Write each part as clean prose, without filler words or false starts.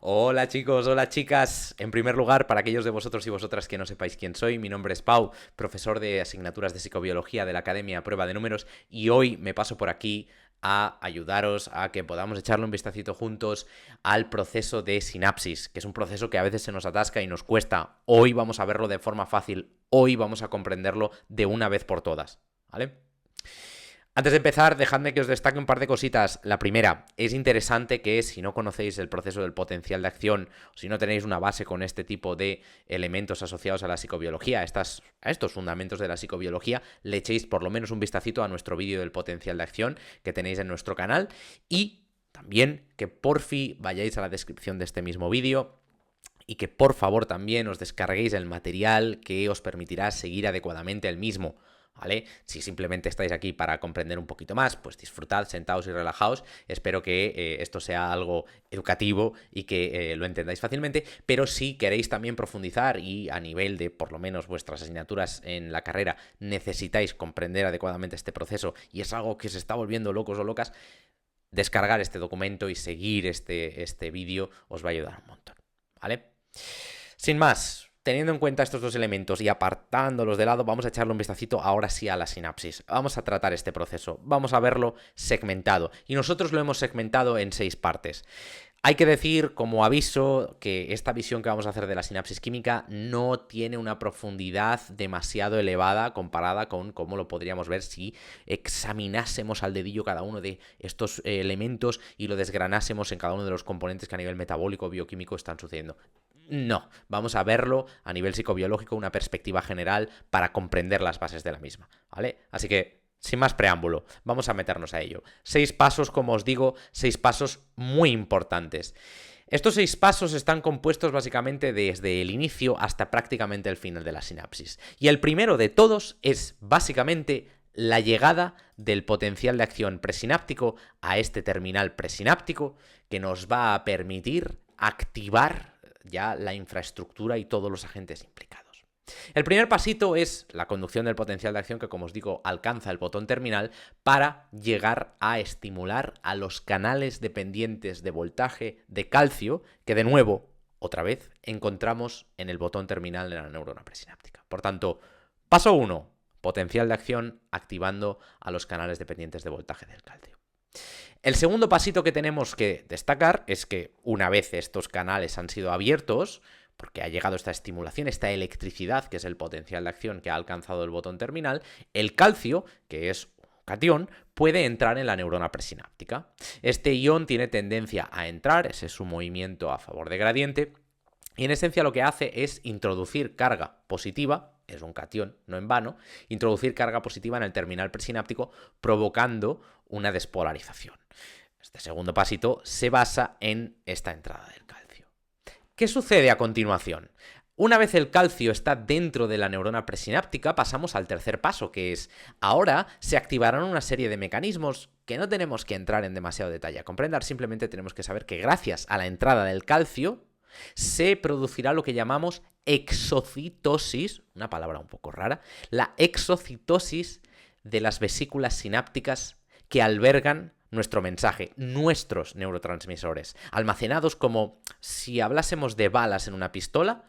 Hola chicos, hola chicas. En primer lugar, para aquellos de vosotros y vosotras que no sepáis quién soy, mi nombre es Pau, profesor de asignaturas de psicobiología de la Academia Prueba de Números, y hoy me paso por aquí a ayudaros a que podamos echarle un vistacito juntos al proceso de sinapsis, que es un proceso que a veces se nos atasca y nos cuesta. Hoy vamos a verlo de forma fácil, hoy vamos a comprenderlo de una vez por todas, ¿vale? Antes de empezar, dejadme que os destaque un par de cositas. La primera, es interesante que si no conocéis el proceso del potencial de acción, o si no tenéis una base con este tipo de elementos asociados a la psicobiología, a estos fundamentos de la psicobiología, le echéis por lo menos un vistacito a nuestro vídeo del potencial de acción que tenéis en nuestro canal y también que porfi vayáis a la descripción de este mismo vídeo y que por favor también os descarguéis el material que os permitirá seguir adecuadamente el mismo. ¿Vale? Si simplemente estáis aquí para comprender un poquito más, pues disfrutad, sentaos y relajaos. Espero que esto sea algo educativo y que lo entendáis fácilmente, pero si queréis también profundizar y a nivel de por lo menos vuestras asignaturas en la carrera necesitáis comprender adecuadamente este proceso y es algo que se está volviendo locos o locas, descargar este documento y seguir este vídeo os va a ayudar un montón, ¿vale? Sin más, teniendo en cuenta estos dos elementos y apartándolos de lado, vamos a echarle un vistacito ahora sí a la sinapsis. Vamos a tratar este proceso, vamos a verlo segmentado. Y nosotros lo hemos segmentado en 6 partes. Hay que decir, como aviso, que esta visión que vamos a hacer de la sinapsis química no tiene una profundidad demasiado elevada comparada con cómo lo podríamos ver si examinásemos al dedillo cada uno de estos elementos y lo desgranásemos en cada uno de los componentes que a nivel metabólico o bioquímico están sucediendo. No, vamos a verlo a nivel psicobiológico, una perspectiva general para comprender las bases de la misma, ¿vale? Así que, sin más preámbulo, vamos a meternos a ello. 6 pasos, como os digo, 6 pasos muy importantes. Estos 6 pasos están compuestos básicamente desde el inicio hasta prácticamente el final de la sinapsis. Y el primero de todos es básicamente la llegada del potencial de acción presináptico a este terminal presináptico que nos va a permitir activar ya la infraestructura y todos los agentes implicados. El primer pasito es la conducción del potencial de acción que, como os digo, alcanza el botón terminal para llegar a estimular a los canales dependientes de voltaje de calcio que, de nuevo, otra vez, encontramos en el botón terminal de la neurona presináptica. Por tanto, paso 1, potencial de acción activando a los canales dependientes de voltaje del calcio. El segundo pasito que tenemos que destacar es que una vez estos canales han sido abiertos, porque ha llegado esta estimulación, esta electricidad, que es el potencial de acción que ha alcanzado el botón terminal, el calcio, que es un catión, puede entrar en la neurona presináptica. Este ion tiene tendencia a entrar, ese es su movimiento a favor de gradiente, y en esencia lo que hace es introducir carga positiva, es un catión, no en vano, introducir carga positiva en el terminal presináptico, provocando una despolarización. Este segundo pasito se basa en esta entrada del calcio. ¿Qué sucede a continuación? Una vez el calcio está dentro de la neurona presináptica, pasamos al tercer paso, que es ahora se activarán una serie de mecanismos que no tenemos que entrar en demasiado detalle a comprender, simplemente tenemos que saber que gracias a la entrada del calcio se producirá lo que llamamos exocitosis, una palabra un poco rara, la exocitosis de las vesículas sinápticas que albergan nuestro mensaje, nuestros neurotransmisores, almacenados como si hablásemos de balas en una pistola,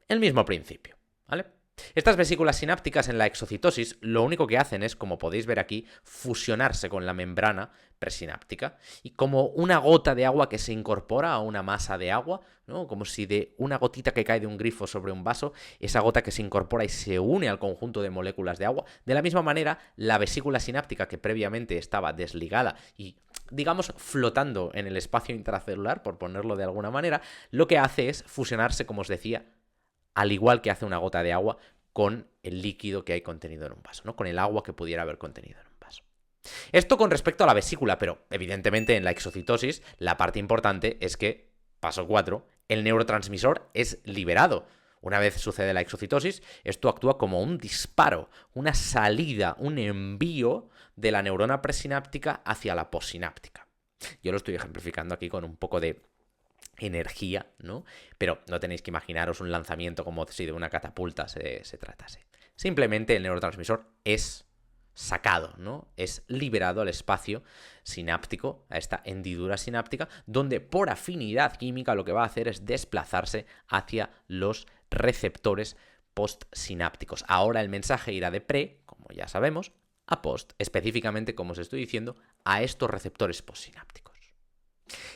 el mismo principio, ¿vale? Estas vesículas sinápticas en la exocitosis lo único que hacen es, como podéis ver aquí, fusionarse con la membrana presináptica y como una gota de agua que se incorpora a una masa de agua, ¿no? Como si de una gotita que cae de un grifo sobre un vaso, esa gota que se incorpora y se une al conjunto de moléculas de agua. De la misma manera, la vesícula sináptica que previamente estaba desligada y digamos flotando en el espacio intracelular, por ponerlo de alguna manera, lo que hace es fusionarse, como os decía, al igual que hace una gota de agua con el líquido que hay contenido en un vaso, ¿no? Con el agua que pudiera haber contenido en un vaso. Esto con respecto a la vesícula, pero evidentemente en la exocitosis la parte importante es que, paso 4, el neurotransmisor es liberado. Una vez sucede la exocitosis, esto actúa como un disparo, una salida, un envío de la neurona presináptica hacia la postsináptica. Yo lo estoy ejemplificando aquí con un poco de energía, ¿no? Pero no tenéis que imaginaros un lanzamiento como si de una catapulta se tratase. Simplemente el neurotransmisor es sacado, ¿no? Es liberado al espacio sináptico, a esta hendidura sináptica, donde por afinidad química lo que va a hacer es desplazarse hacia los receptores postsinápticos. Ahora el mensaje irá de pre, como ya sabemos, a post, específicamente, como os estoy diciendo, a estos receptores postsinápticos.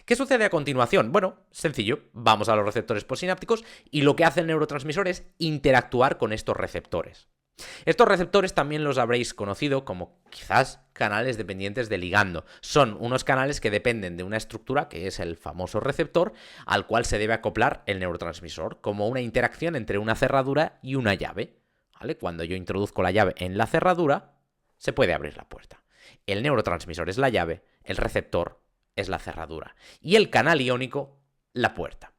¿Qué sucede a continuación? Bueno, sencillo, vamos a los receptores postsinápticos y lo que hace el neurotransmisor es interactuar con estos receptores. Estos receptores también los habréis conocido como quizás canales dependientes de ligando. Son unos canales que dependen de una estructura que es el famoso receptor al cual se debe acoplar el neurotransmisor, como una interacción entre una cerradura y una llave. ¿Vale? Cuando yo introduzco la llave en la cerradura, se puede abrir la puerta. El neurotransmisor es la llave, el receptor es la cerradura y el canal iónico la puerta.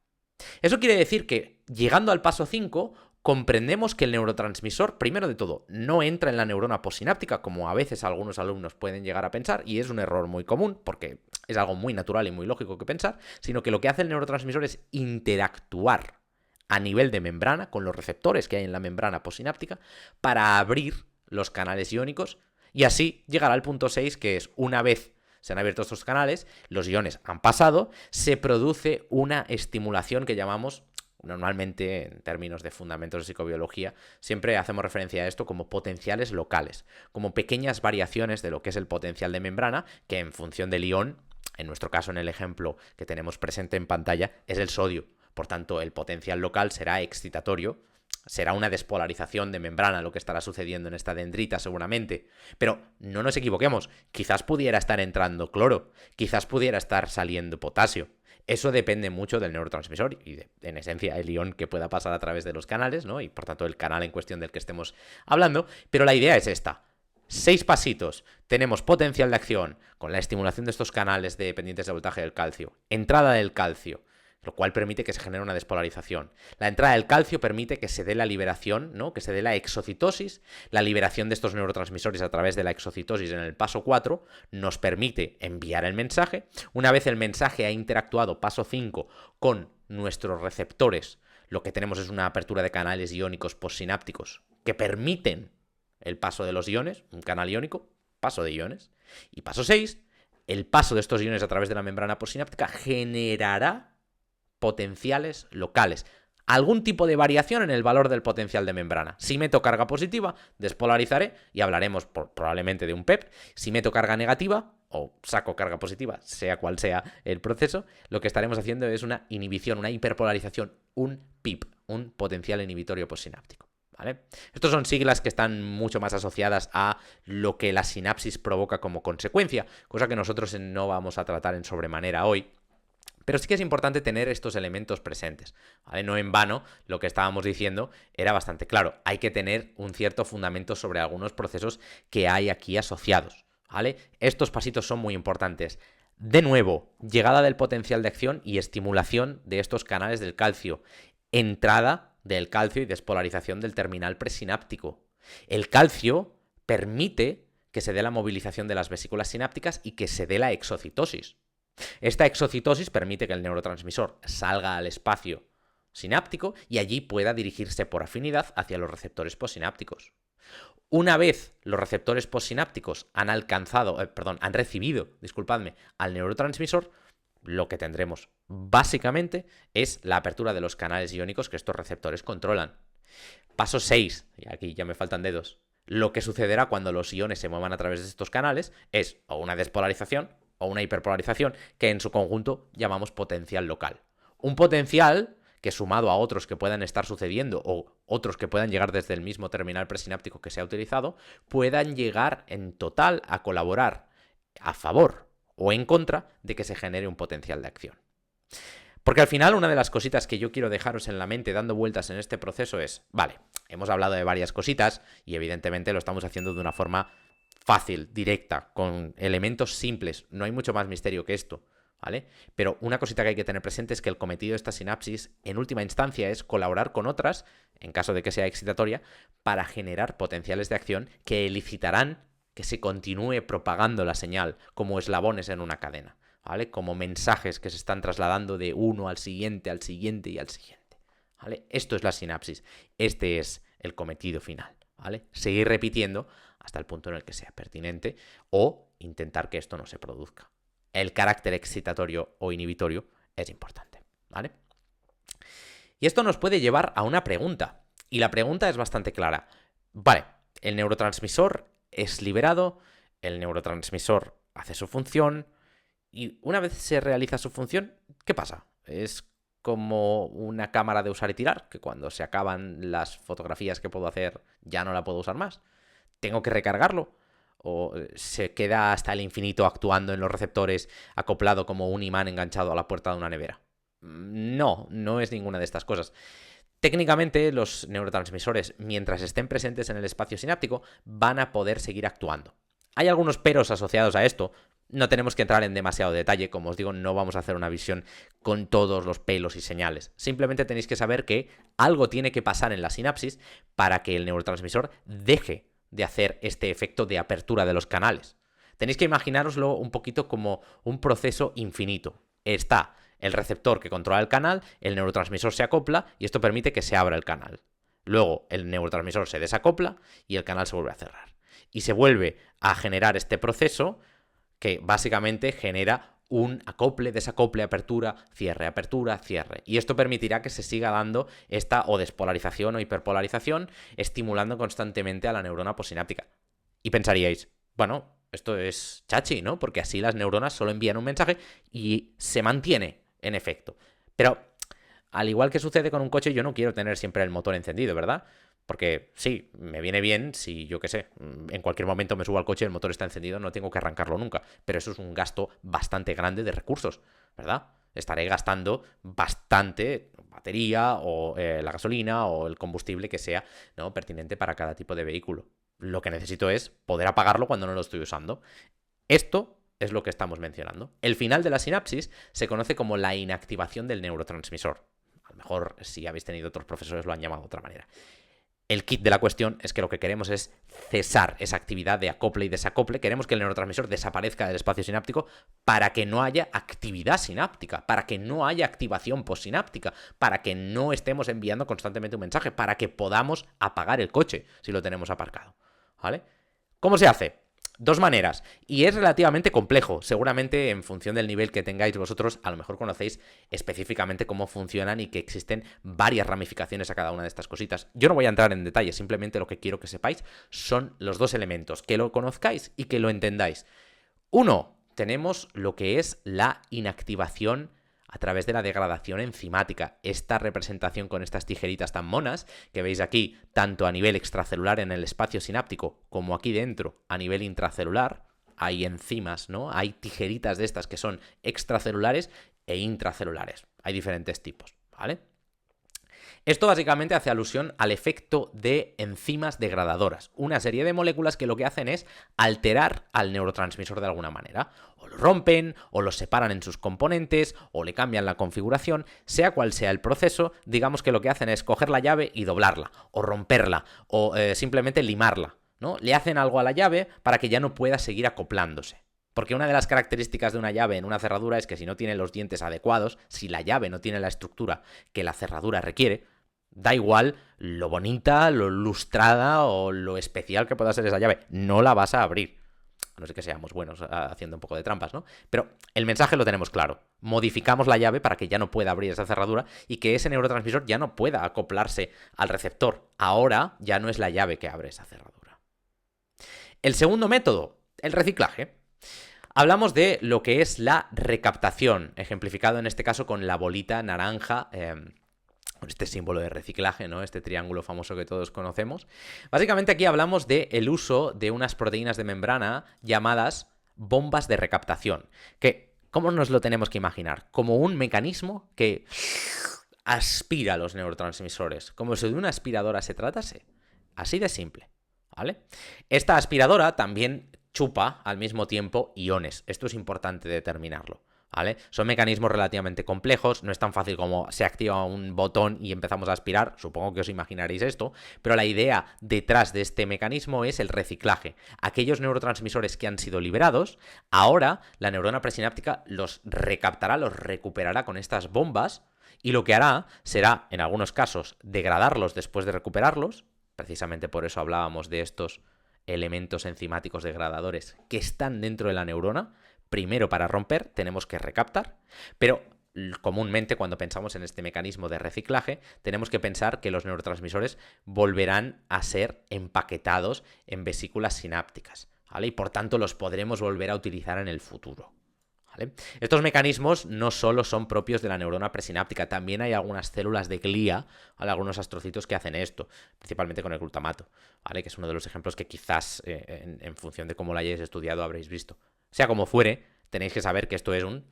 Eso quiere decir que, llegando al paso 5, comprendemos que el neurotransmisor, primero de todo, no entra en la neurona postsináptica, como a veces algunos alumnos pueden llegar a pensar, y es un error muy común, porque es algo muy natural y muy lógico que pensar, sino que lo que hace el neurotransmisor es interactuar a nivel de membrana con los receptores que hay en la membrana postsináptica para abrir los canales iónicos y así llegar al punto 6, que es una vez se han abierto estos canales, los iones han pasado, se produce una estimulación que llamamos, normalmente en términos de fundamentos de psicobiología, siempre hacemos referencia a esto como potenciales locales, como pequeñas variaciones de lo que es el potencial de membrana, que en función del ion, en nuestro caso en el ejemplo que tenemos presente en pantalla, es el sodio. Por tanto, el potencial local será excitatorio, será una despolarización de membrana lo que estará sucediendo en esta dendrita seguramente. Pero no nos equivoquemos, quizás pudiera estar entrando cloro, quizás pudiera estar saliendo potasio. Eso depende mucho del neurotransmisor y en esencia el ion que pueda pasar a través de los canales, ¿no? Y por tanto el canal en cuestión del que estemos hablando. Pero la idea es esta. 6 pasitos. Tenemos potencial de acción con la estimulación de estos canales dependientes de voltaje del calcio. Entrada del calcio, lo cual permite que se genere una despolarización. La entrada del calcio permite que se dé la liberación, ¿no? Que se dé la exocitosis. La liberación de estos neurotransmisores a través de la exocitosis en el paso 4 nos permite enviar el mensaje. Una vez el mensaje ha interactuado, paso 5, con nuestros receptores, lo que tenemos es una apertura de canales iónicos postsinápticos que permiten el paso de los iones, un canal iónico, paso de iones. Y paso 6, el paso de estos iones a través de la membrana postsináptica generará potenciales locales. Algún tipo de variación en el valor del potencial de membrana. Si meto carga positiva, despolarizaré y hablaremos probablemente de un PEP. Si meto carga negativa o saco carga positiva, sea cual sea el proceso, lo que estaremos haciendo es una inhibición, una hiperpolarización, un PIP, un potencial inhibitorio postsináptico. ¿Vale? Estos son siglas que están mucho más asociadas a lo que la sinapsis provoca como consecuencia, cosa que nosotros no vamos a tratar en sobremanera hoy. Pero sí que es importante tener estos elementos presentes, ¿vale? No en vano, lo que estábamos diciendo era bastante claro. Hay que tener un cierto fundamento sobre algunos procesos que hay aquí asociados, ¿vale? Estos pasitos son muy importantes. De nuevo, llegada del potencial de acción y estimulación de estos canales del calcio. Entrada del calcio y despolarización del terminal presináptico. El calcio permite que se dé la movilización de las vesículas sinápticas y que se dé la exocitosis. Esta exocitosis permite que el neurotransmisor salga al espacio sináptico y allí pueda dirigirse por afinidad hacia los receptores postsinápticos. Una vez los receptores postsinápticos han recibido al neurotransmisor, lo que tendremos básicamente es la apertura de los canales iónicos que estos receptores controlan. Paso 6, y aquí ya me faltan dedos. Lo que sucederá cuando los iones se muevan a través de estos canales es o una despolarización o una hiperpolarización, que en su conjunto llamamos potencial local. Un potencial que, sumado a otros que puedan estar sucediendo o otros que puedan llegar desde el mismo terminal presináptico que se ha utilizado, puedan llegar en total a colaborar a favor o en contra de que se genere un potencial de acción. Porque al final una de las cositas que yo quiero dejaros en la mente dando vueltas en este proceso es, vale, hemos hablado de varias cositas y evidentemente lo estamos haciendo de una forma fácil, directa, con elementos simples, no hay mucho más misterio que esto, ¿vale? Pero una cosita que hay que tener presente es que el cometido de esta sinapsis, en última instancia, es colaborar con otras, en caso de que sea excitatoria, para generar potenciales de acción que elicitarán que se continúe propagando la señal como eslabones en una cadena, ¿vale? Como mensajes que se están trasladando de uno al siguiente, al siguiente y al siguiente, ¿vale? Esto es la sinapsis, este es el cometido final, ¿vale? Seguir repitiendo hasta el punto en el que sea pertinente o intentar que esto no se produzca. El carácter excitatorio o inhibitorio es importante, ¿vale? Y esto nos puede llevar a una pregunta. Y la pregunta es bastante clara. Vale, el neurotransmisor es liberado, el neurotransmisor hace su función y una vez se realiza su función, ¿qué pasa? Es como una cámara de usar y tirar, que cuando se acaban las fotografías que puedo hacer ya no la puedo usar más. ¿Tengo que recargarlo? ¿O se queda hasta el infinito actuando en los receptores acoplado como un imán enganchado a la puerta de una nevera? No, no es ninguna de estas cosas. Técnicamente, los neurotransmisores, mientras estén presentes en el espacio sináptico, van a poder seguir actuando. Hay algunos peros asociados a esto. No tenemos que entrar en demasiado detalle. Como os digo, no vamos a hacer una visión con todos los pelos y señales. Simplemente tenéis que saber que algo tiene que pasar en la sinapsis para que el neurotransmisor deje de hacer este efecto de apertura de los canales. Tenéis que imaginároslo un poquito como un proceso infinito. Está el receptor que controla el canal, el neurotransmisor se acopla y esto permite que se abra el canal. Luego el neurotransmisor se desacopla y el canal se vuelve a cerrar. Y se vuelve a generar este proceso que básicamente genera un acople, desacople, apertura, cierre. Y esto permitirá que se siga dando esta o despolarización o hiperpolarización, estimulando constantemente a la neurona posináptica. Y pensaríais, bueno, esto es chachi, ¿no? Porque así las neuronas solo envían un mensaje y se mantiene en efecto. Pero, al igual que sucede con un coche, yo no quiero tener siempre el motor encendido, ¿verdad? Porque sí, me viene bien si, yo qué sé, en cualquier momento me subo al coche y el motor está encendido, no tengo que arrancarlo nunca. Pero eso es un gasto bastante grande de recursos, ¿verdad? Estaré gastando bastante batería o la gasolina o el combustible que sea, ¿no?, pertinente para cada tipo de vehículo. Lo que necesito es poder apagarlo cuando no lo estoy usando. Esto es lo que estamos mencionando. El final de la sinapsis se conoce como la inactivación del neurotransmisor. A lo mejor, si habéis tenido otros profesores, lo han llamado de otra manera. El kit de la cuestión es que lo que queremos es cesar esa actividad de acople y desacople. Queremos que el neurotransmisor desaparezca del espacio sináptico para que no haya actividad sináptica, para que no haya activación postsináptica, para que no estemos enviando constantemente un mensaje, para que podamos apagar el coche si lo tenemos aparcado. ¿Vale? ¿Cómo se hace? Dos maneras, y es relativamente complejo. Seguramente en función del nivel que tengáis vosotros, a lo mejor conocéis específicamente cómo funcionan y que existen varias ramificaciones a cada una de estas cositas. Yo no voy a entrar en detalle, simplemente lo que quiero que sepáis son los dos elementos, que lo conozcáis y que lo entendáis. Uno, tenemos lo que es la inactivación a través de la degradación enzimática. Esta representación con estas tijeritas tan monas que veis aquí, tanto a nivel extracelular en el espacio sináptico como aquí dentro a nivel intracelular, hay enzimas, ¿no? Hay tijeritas de estas que son extracelulares e intracelulares. Hay diferentes tipos, ¿vale? Esto básicamente hace alusión al efecto de enzimas degradadoras, una serie de moléculas que lo que hacen es alterar al neurotransmisor de alguna manera. O lo rompen, o lo separan en sus componentes, o le cambian la configuración, sea cual sea el proceso, digamos que lo que hacen es coger la llave y doblarla, o romperla, o simplemente limarla, ¿no? Le hacen algo a la llave para que ya no pueda seguir acoplándose. Porque una de las características de una llave en una cerradura es que si no tiene los dientes adecuados, si la llave no tiene la estructura que la cerradura requiere, da igual lo bonita, lo lustrada o lo especial que pueda ser esa llave, no la vas a abrir. A no ser que seamos buenos haciendo un poco de trampas, ¿no? Pero el mensaje lo tenemos claro. Modificamos la llave para que ya no pueda abrir esa cerradura y que ese neurotransmisor ya no pueda acoplarse al receptor. Ahora ya no es la llave que abre esa cerradura. El segundo método, el reciclaje. Hablamos de lo que es la recaptación, ejemplificado en este caso con la bolita naranja, con este símbolo de reciclaje, ¿no? Este triángulo famoso que todos conocemos. Básicamente aquí hablamos del uso de unas proteínas de membrana llamadas bombas de recaptación, que, ¿cómo nos lo tenemos que imaginar? Como un mecanismo que aspira los neurotransmisores, como si de una aspiradora se tratase. Así de simple, ¿vale? Esta aspiradora también chupa al mismo tiempo iones. Esto es importante determinarlo, ¿vale? Son mecanismos relativamente complejos, no es tan fácil como se activa un botón y empezamos a aspirar, supongo que os imaginaréis esto, pero la idea detrás de este mecanismo es el reciclaje. Aquellos neurotransmisores que han sido liberados, ahora la neurona presináptica los recaptará, los recuperará con estas bombas y lo que hará será, en algunos casos, degradarlos después de recuperarlos, precisamente por eso hablábamos de estos elementos enzimáticos degradadores que están dentro de la neurona. Primero, para romper, tenemos que recaptar, pero comúnmente cuando pensamos en este mecanismo de reciclaje, tenemos que pensar que los neurotransmisores volverán a ser empaquetados en vesículas sinápticas, ¿vale? Y por tanto los podremos volver a utilizar en el futuro. ¿Vale? Estos mecanismos no solo son propios de la neurona presináptica, también hay algunas células de glía, ¿vale? Algunos astrocitos que hacen esto, principalmente con el glutamato, ¿vale? Que es uno de los ejemplos que quizás en función de cómo lo hayáis estudiado habréis visto. Sea como fuere, tenéis que saber que esto es un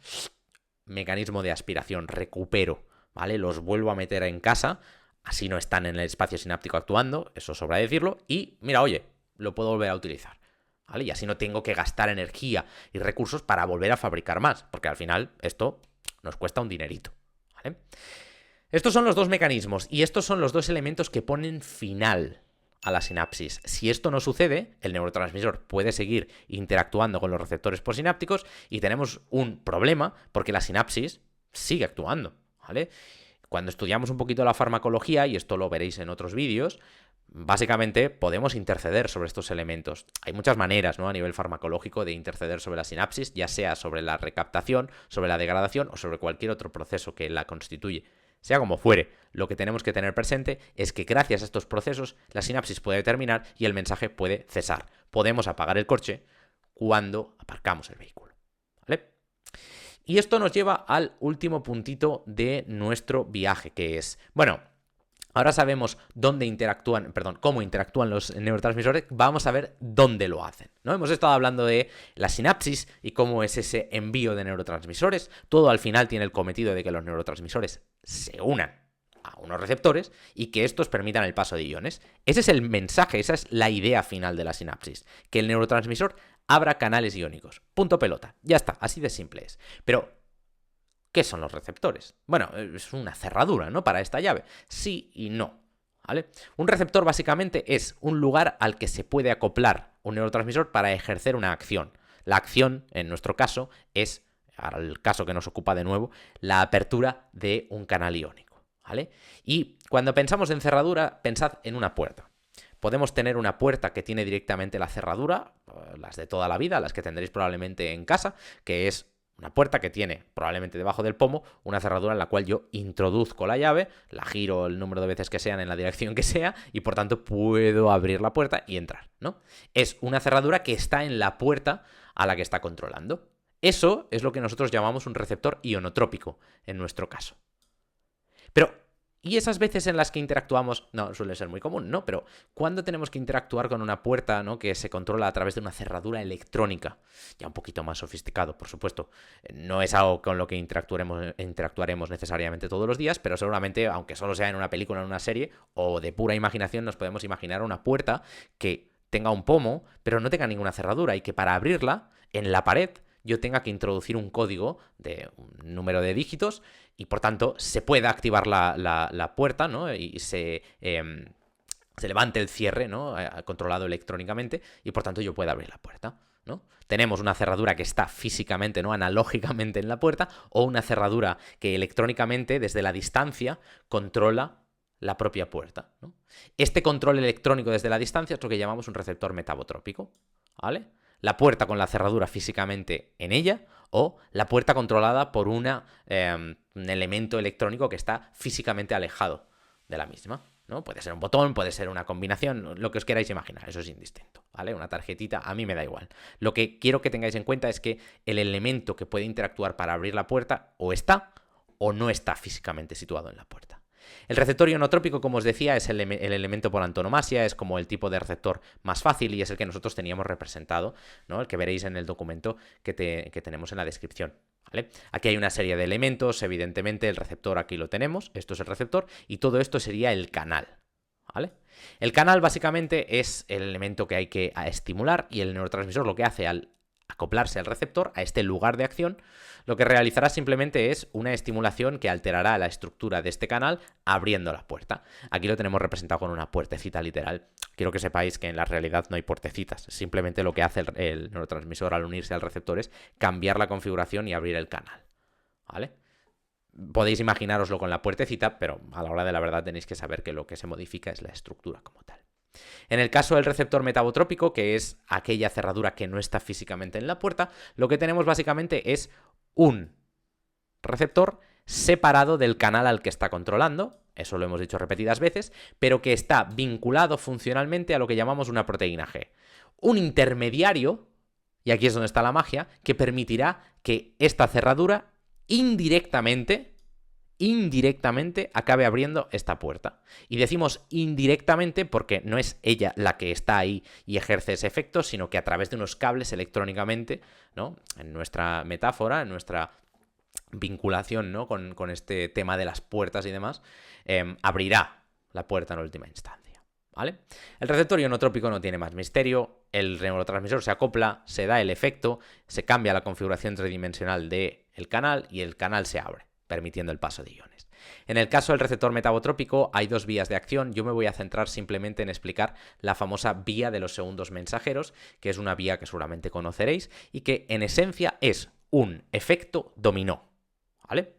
mecanismo de aspiración, recupero, ¿vale? Los vuelvo a meter en casa, así no están en el espacio sináptico actuando, eso sobra decirlo, y mira, oye, lo puedo volver a utilizar, ¿vale? Y así no tengo que gastar energía y recursos para volver a fabricar más, porque al final esto nos cuesta un dinerito, ¿vale? Estos son los dos mecanismos y estos son los dos elementos que ponen final a la sinapsis. Si esto no sucede, el neurotransmisor puede seguir interactuando con los receptores posinápticos y tenemos un problema porque la sinapsis sigue actuando, ¿vale? Cuando estudiamos un poquito la farmacología, y esto lo veréis en otros vídeos, básicamente podemos interceder sobre estos elementos. Hay muchas maneras, ¿no?, a nivel farmacológico de interceder sobre la sinapsis, ya sea sobre la recaptación, sobre la degradación o sobre cualquier otro proceso que la constituye. Sea como fuere, lo que tenemos que tener presente es que gracias a estos procesos la sinapsis puede terminar y el mensaje puede cesar. Podemos apagar el coche cuando aparcamos el vehículo, ¿vale? Y esto nos lleva al último puntito de nuestro viaje, que es, bueno, ahora sabemos cómo interactúan los neurotransmisores, vamos a ver dónde lo hacen, ¿no? Hemos estado hablando de la sinapsis y cómo es ese envío de neurotransmisores. Todo al final tiene el cometido de que los neurotransmisores se unan a unos receptores y que estos permitan el paso de iones. Ese es el mensaje, esa es la idea final de la sinapsis, que el neurotransmisor abra canales iónicos. Punto pelota. Ya está, así de simple es. Pero ¿qué son los receptores? Bueno, es una cerradura, ¿no?, para esta llave. Sí y no, ¿vale? Un receptor básicamente es un lugar al que se puede acoplar un neurotransmisor para ejercer una acción. La acción, en nuestro caso, es, ahora el caso que nos ocupa de nuevo, la apertura de un canal iónico, ¿vale? Y cuando pensamos en cerradura, pensad en una puerta. Podemos tener una puerta que tiene directamente la cerradura, las de toda la vida, las que tendréis probablemente en casa, que es una puerta que tiene, probablemente debajo del pomo, una cerradura en la cual yo introduzco la llave, la giro el número de veces que sean en la dirección que sea y por tanto puedo abrir la puerta y entrar, ¿no? Es una cerradura que está en la puerta a la que está controlando. Eso es lo que nosotros llamamos un receptor ionotrópico, en nuestro caso. Pero y esas veces en las que interactuamos, no suele ser muy común, ¿no? Pero ¿cuándo tenemos que interactuar con una puerta, ¿no?, que se controla a través de una cerradura electrónica? Ya un poquito más sofisticado, por supuesto. No es algo con lo que interactuaremos necesariamente todos los días, pero seguramente, aunque solo sea en una película, en una serie, o de pura imaginación, nos podemos imaginar una puerta que tenga un pomo, pero no tenga ninguna cerradura y que para abrirla, en la pared, yo tenga que introducir un código de un número de dígitos y por tanto se pueda activar la puerta, ¿no?, y se levante el cierre, ¿no?, controlado electrónicamente y por tanto yo pueda abrir la puerta, ¿no? Tenemos una cerradura que está físicamente, ¿no?, analógicamente en la puerta, o una cerradura que electrónicamente desde la distancia controla la propia puerta, ¿no? Este control electrónico desde la distancia es lo que llamamos un receptor metabotrópico, ¿vale? La puerta con la cerradura físicamente en ella o la puerta controlada por un elemento electrónico que está físicamente alejado de la misma, ¿no? Puede ser un botón, puede ser una combinación, lo que os queráis imaginar, eso es indistinto, ¿vale? Una tarjetita, a mí me da igual. Lo que quiero que tengáis en cuenta es que el elemento que puede interactuar para abrir la puerta o está o no está físicamente situado en la puerta. El receptor ionotrópico, como os decía, es el elemento por antonomasia, es como el tipo de receptor más fácil y es el que nosotros teníamos representado, ¿no?, el que veréis en el documento que tenemos en la descripción, ¿vale? Aquí hay una serie de elementos, evidentemente el receptor aquí lo tenemos, esto es el receptor y todo esto sería el canal, ¿vale? El canal básicamente es el elemento que hay que estimular y el neurotransmisor lo que hace al acoplarse al receptor, a este lugar de acción, lo que realizará simplemente es una estimulación que alterará la estructura de este canal abriendo la puerta. Aquí lo tenemos representado con una puertecita literal. Quiero que sepáis que en la realidad no hay puertecitas, simplemente lo que hace el neurotransmisor al unirse al receptor es cambiar la configuración y abrir el canal, ¿vale? Podéis imaginároslo con la puertecita, pero a la hora de la verdad tenéis que saber que lo que se modifica es la estructura como tal. En el caso del receptor metabotrópico, que es aquella cerradura que no está físicamente en la puerta, lo que tenemos básicamente es un receptor separado del canal al que está controlando, eso lo hemos dicho repetidas veces, pero que está vinculado funcionalmente a lo que llamamos una proteína G. Un intermediario, y aquí es donde está la magia, que permitirá que esta cerradura indirectamente acabe abriendo esta puerta. Y decimos indirectamente porque no es ella la que está ahí y ejerce ese efecto, sino que a través de unos cables electrónicamente, ¿no? En nuestra metáfora, en nuestra vinculación, ¿no? con este tema de las puertas y demás, abrirá la puerta en última instancia, ¿vale? El receptor ionotrópico no tiene más misterio, el neurotransmisor se acopla, se da el efecto, se cambia la configuración tridimensional del canal y el canal se abre, permitiendo el paso de iones. En el caso del receptor metabotrópico hay dos vías de acción. Yo me voy a centrar simplemente en explicar la famosa vía de los segundos mensajeros, que es una vía que seguramente conoceréis y que en esencia es un efecto dominó, ¿vale?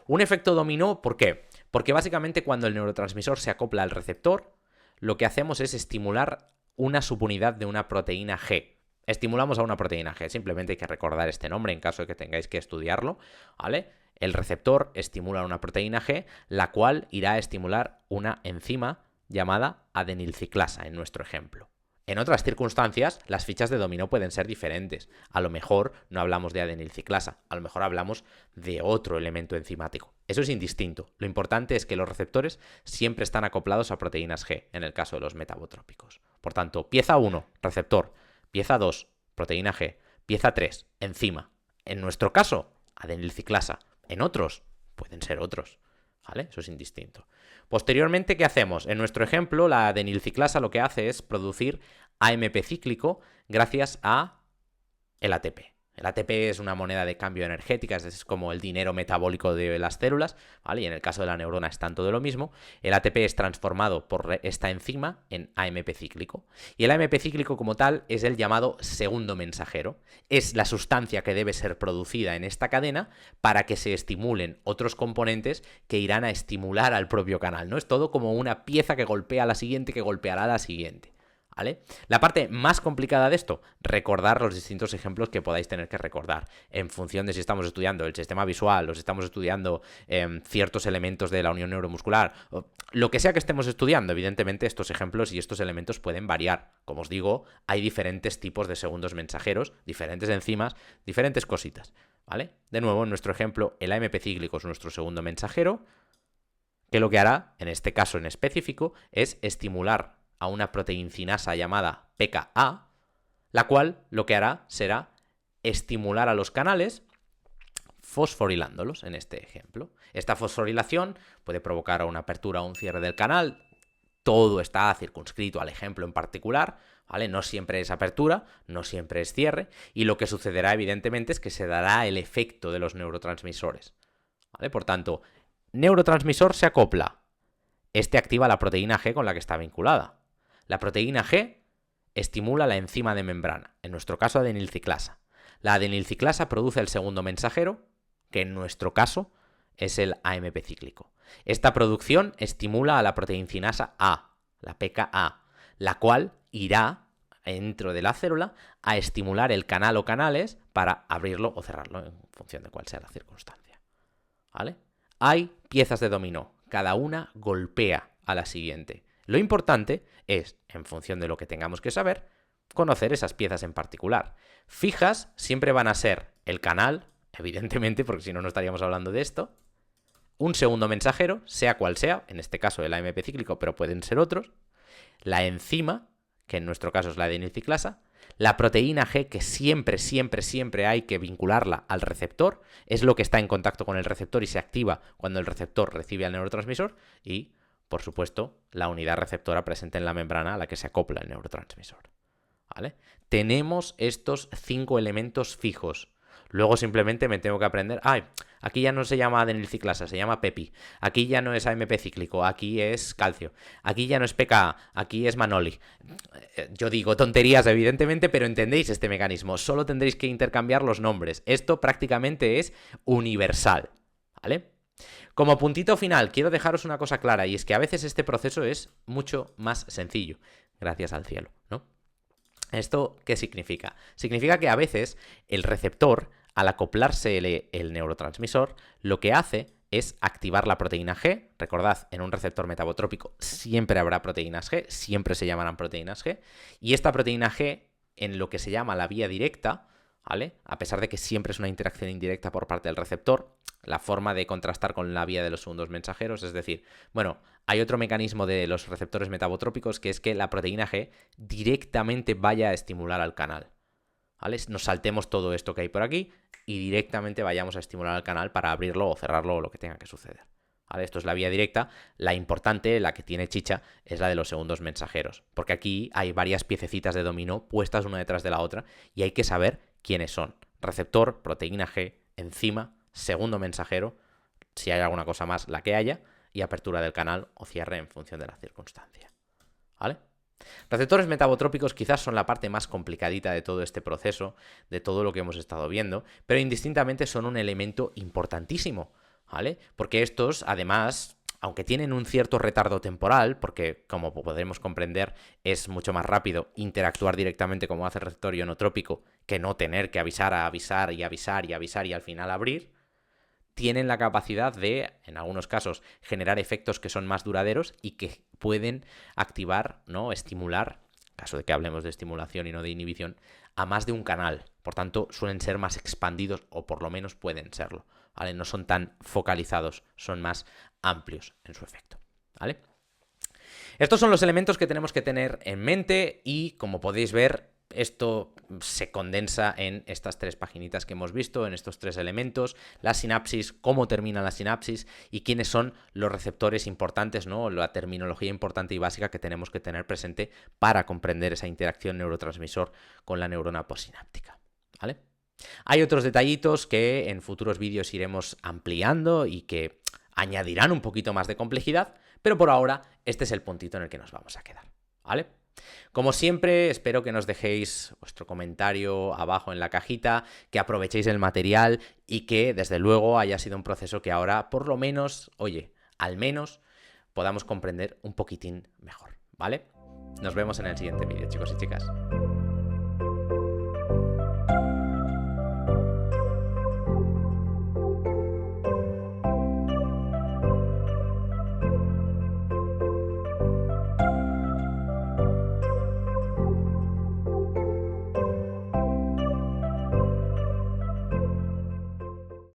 Un efecto dominó, ¿por qué? Porque básicamente cuando el neurotransmisor se acopla al receptor, lo que hacemos es estimular una subunidad de una proteína G. Estimulamos a una proteína G, simplemente hay que recordar este nombre en caso de que tengáis que estudiarlo, ¿vale? El receptor estimula una proteína G, la cual irá a estimular una enzima llamada adenilciclasa, en nuestro ejemplo. En otras circunstancias, las fichas de dominó pueden ser diferentes. A lo mejor no hablamos de adenilciclasa, a lo mejor hablamos de otro elemento enzimático. Eso es indistinto. Lo importante es que los receptores siempre están acoplados a proteínas G, en el caso de los metabotrópicos. Por tanto, pieza 1, receptor. Pieza 2, proteína G. Pieza 3, enzima. En nuestro caso, adenilciclasa. En otros, pueden ser otros, ¿vale? Eso es indistinto. Posteriormente, ¿qué hacemos? En nuestro ejemplo, la adenilciclasa lo que hace es producir AMP cíclico gracias a el ATP. El ATP es una moneda de cambio energética, es como el dinero metabólico de las células, ¿vale? Y en el caso de la neurona es tanto de lo mismo. El ATP es transformado por esta enzima en AMP cíclico. Y el AMP cíclico como tal es el llamado segundo mensajero. Es la sustancia que debe ser producida en esta cadena para que se estimulen otros componentes que irán a estimular al propio canal, ¿no? Es todo como una pieza que golpea a la siguiente, que golpeará a la siguiente, ¿vale? La parte más complicada de esto, recordar los distintos ejemplos que podáis tener que recordar en función de si estamos estudiando el sistema visual o si estamos estudiando ciertos elementos de la unión neuromuscular, o lo que sea que estemos estudiando. Evidentemente estos ejemplos y estos elementos pueden variar. Como os digo, hay diferentes tipos de segundos mensajeros, diferentes enzimas, diferentes cositas, ¿vale? De nuevo, en nuestro ejemplo, el AMP cíclico es nuestro segundo mensajero, que lo que hará, en este caso en específico, es estimular a una proteincinasa llamada pKa, la cual lo que hará será estimular a los canales fosforilándolos, en este ejemplo. Esta fosforilación puede provocar una apertura o un cierre del canal. Todo está circunscrito al ejemplo en particular, ¿vale? No siempre es apertura, no siempre es cierre, y lo que sucederá evidentemente es que se dará el efecto de los neurotransmisores, ¿vale? Por tanto, neurotransmisor se acopla. Este activa la proteína G con la que está vinculada. La proteína G estimula la enzima de membrana, en nuestro caso adenilciclasa. La adenilciclasa produce el segundo mensajero, que en nuestro caso es el AMP cíclico. Esta producción estimula a la proteincinasa A, la pKa, la cual irá dentro de la célula a estimular el canal o canales para abrirlo o cerrarlo en función de cuál sea la circunstancia, ¿vale? Hay piezas de dominó, cada una golpea a la siguiente. Lo importante es, en función de lo que tengamos que saber, conocer esas piezas en particular. Fijas siempre van a ser el canal, evidentemente, porque si no, no estaríamos hablando de esto, un segundo mensajero, sea cual sea, en este caso el AMP cíclico, pero pueden ser otros, la enzima, que en nuestro caso es la adenilciclasa, la proteína G, que siempre hay que vincularla al receptor, es lo que está en contacto con el receptor y se activa cuando el receptor recibe al neurotransmisor, y por supuesto, la unidad receptora presente en la membrana a la que se acopla el neurotransmisor, ¿vale? Tenemos estos 5 elementos fijos. Luego simplemente me tengo que aprender, aquí ya no se llama adenilciclasa, se llama PEPI. Aquí ya no es AMP cíclico, aquí es calcio. Aquí ya no es pKa, aquí es manoli. Yo digo tonterías, evidentemente, pero entendéis este mecanismo. Solo tendréis que intercambiar los nombres. Esto prácticamente es universal, ¿vale? Como puntito final, quiero dejaros una cosa clara, y es que a veces este proceso es mucho más sencillo, gracias al cielo, ¿no? ¿Esto qué significa? Significa que a veces el receptor, al acoplarse el neurotransmisor, lo que hace es activar la proteína G. Recordad, en un receptor metabotrópico siempre habrá proteínas G, siempre se llamarán proteínas G, y esta proteína G, en lo que se llama la vía directa, ¿vale? A pesar de que siempre es una interacción indirecta por parte del receptor, la forma de contrastar con la vía de los segundos mensajeros, es decir, bueno, hay otro mecanismo de los receptores metabotrópicos que es que la proteína G directamente vaya a estimular al canal, ¿vale? Nos saltemos todo esto que hay por aquí y directamente vayamos a estimular al canal para abrirlo o cerrarlo o lo que tenga que suceder, ¿vale? Esto es la vía directa. La importante, la que tiene chicha, es la de los segundos mensajeros, porque aquí hay varias piececitas de dominó puestas una detrás de la otra y hay que saber quiénes son. Receptor, proteína G, enzima, segundo mensajero, si hay alguna cosa más, la que haya, y apertura del canal o cierre en función de la circunstancia, ¿vale? Receptores metabotrópicos quizás son la parte más complicadita de todo este proceso, de todo lo que hemos estado viendo, pero indistintamente son un elemento importantísimo, ¿vale? Porque estos, además, aunque tienen un cierto retardo temporal, porque como podemos comprender es mucho más rápido interactuar directamente como hace el receptor ionotrópico que no tener que avisar y al final abrir, tienen la capacidad de, en algunos casos, generar efectos que son más duraderos y que pueden activar, ¿no? Estimular, en caso de que hablemos de estimulación y no de inhibición, a más de un canal. Por tanto, suelen ser más expandidos, o por lo menos pueden serlo, ¿vale? No son tan focalizados, son más amplios en su efecto, ¿vale? Estos son los elementos que tenemos que tener en mente y, como podéis ver, esto se condensa en estas 3 paginitas que hemos visto, en estos 3 elementos: la sinapsis, cómo termina la sinapsis y quiénes son los receptores importantes, ¿no? La terminología importante y básica que tenemos que tener presente para comprender esa interacción neurotransmisor con la neurona postsináptica, ¿vale? Hay otros detallitos que en futuros vídeos iremos ampliando y que añadirán un poquito más de complejidad, pero por ahora este es el puntito en el que nos vamos a quedar, ¿vale? Como siempre, espero que nos dejéis vuestro comentario abajo en la cajita, que aprovechéis el material y que, desde luego, haya sido un proceso que ahora, por lo menos, oye, al menos, podamos comprender un poquitín mejor, ¿vale? Nos vemos en el siguiente vídeo, chicos y chicas.